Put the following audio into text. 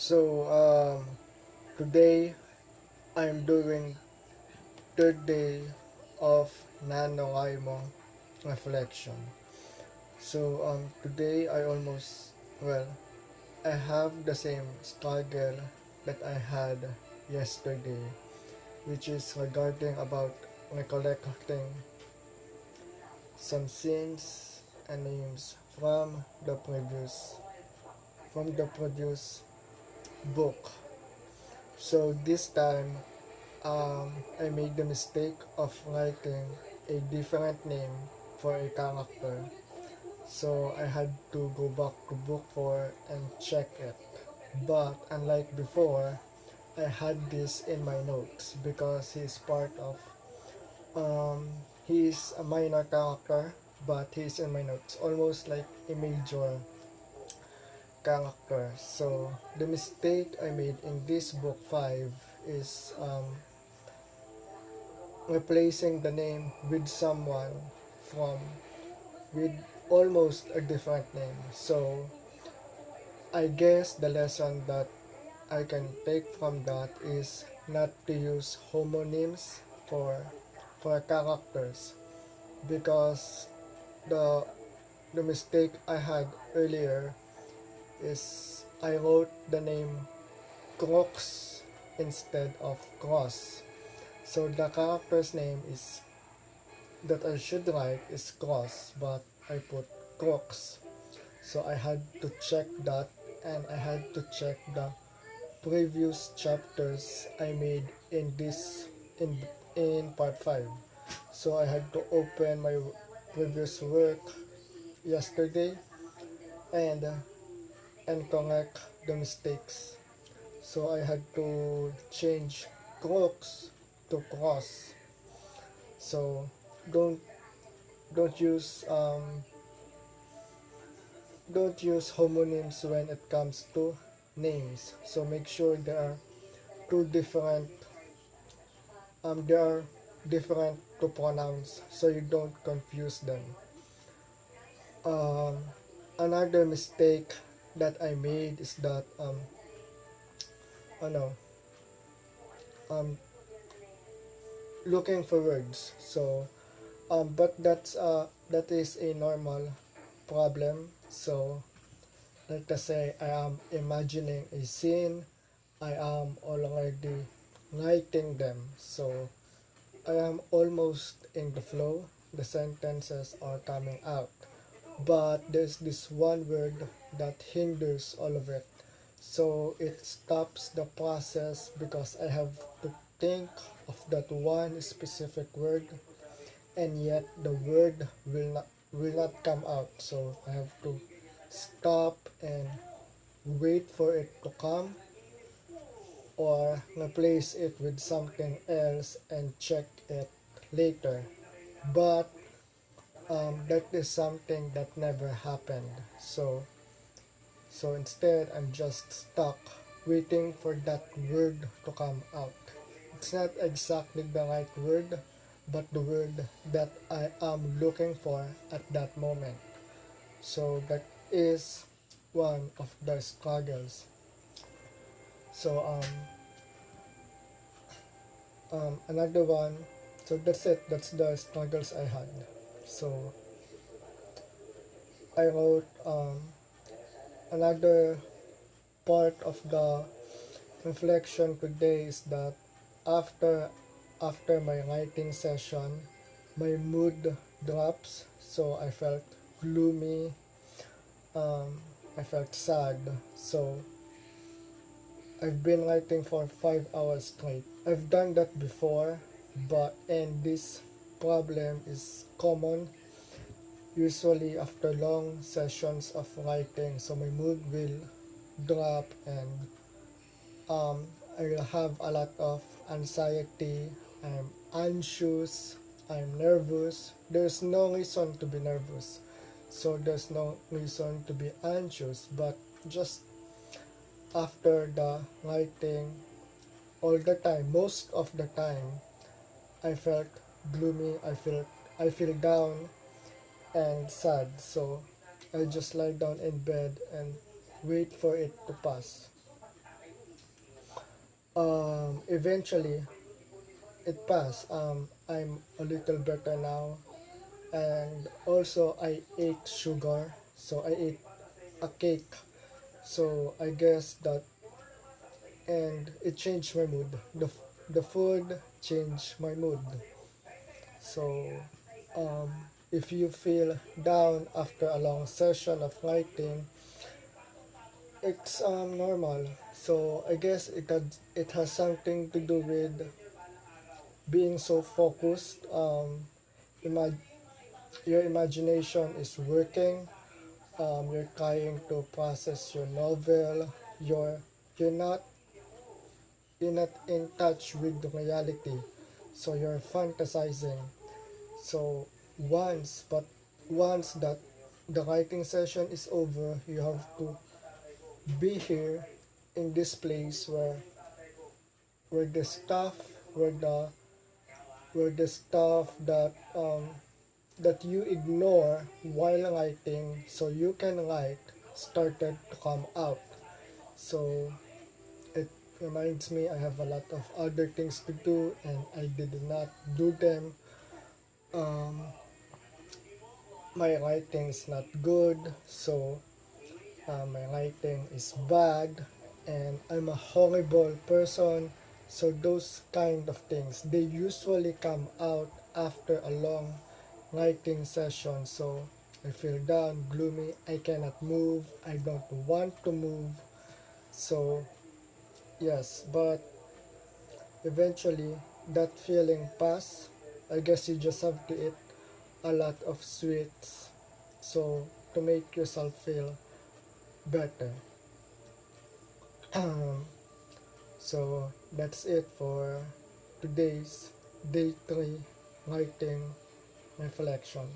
Today I'm doing third day of Nanowrimo Reflection. Today I have the same struggle that I had yesterday, which is regarding about recollecting some scenes and names from the previous book. So this time I made the mistake of writing a different name for a character. So I had to go back to book 4 and check it. But unlike before, I had this in my notes because um, he's a minor character, but he's in my notes, almost like a major character. So the mistake I made in this book 5 is replacing the name with someone from with almost a different name. So I guess the lesson that I can take from that is not to use homonyms for characters, because the the mistake I had earlier is I wrote the name Crux instead of Cross. So the character's name is that I should write is Cross, but I put Crux. So I had to check that, and I had to check the previous chapters I made in this in part 5. So I had to open my previous work yesterday and correct the mistakes. So I had to change crux to cross. So don't don't use um, don't use homonyms when it comes to names. So make sure two different there are different to pronounce so you don't confuse them. Um, Another mistake that I made is that ano um looking for words. But that is a normal problem. So let us say I am imagining a scene, I am already writing them. So I am almost in the flow, the sentences are coming out. But there's this one word that hinders all of it. So it stops the process because I have to think of that one specific word, and yet the word will not come out. So I have to stop and wait for it to come, or replace it with something else and check it later. But that is something that never happened. So instead, I'm just stuck waiting for that word to come out. It's not exactly the right word, but the word that I am looking for at that moment. So that is one of the struggles. So another one. So that's it. That's the struggles I had. So I wrote another part of the reflection today is that after my writing session, my mood drops. So I felt gloomy. I felt sad. So I've been writing for 5 hours straight. I've done that before, and this problem is common usually after long sessions of writing. So my mood will drop, and I will have a lot of anxiety. I'm anxious, I'm nervous. There's no reason to be nervous, so there's no reason to be anxious, but just after the writing, all the time, most of the time, I felt gloomy. I feel down and sad. So I just lie down in bed and wait for it to pass. Eventually it passed. I'm a little better now, and also I ate sugar, so I ate a cake. So I guess that, and it changed my mood. The food changed my mood. So um, if you feel down after a long session of writing, it's normal. So I guess it has something to do with being so focused. Imag- your imagination is working. You're trying to process your novel. You're not you're not in touch with the reality. So you're fantasizing. So once but once that the writing session is over, you have to be here in this place where the stuff where the stuff that you ignore while writing so you can write started to come out. So it reminds me I have a lot of other things to do and I did not do them. um, my writing is not good, so my writing is bad, and I'm a horrible person. So those kind of things, they usually come out after a long writing session. So I feel down, gloomy, I cannot move, I don't want to move. So yes, but eventually that feeling pass. I guess you just have to eat a lot of sweets so to make yourself feel better. So that's it for today's day 3 writing reflection.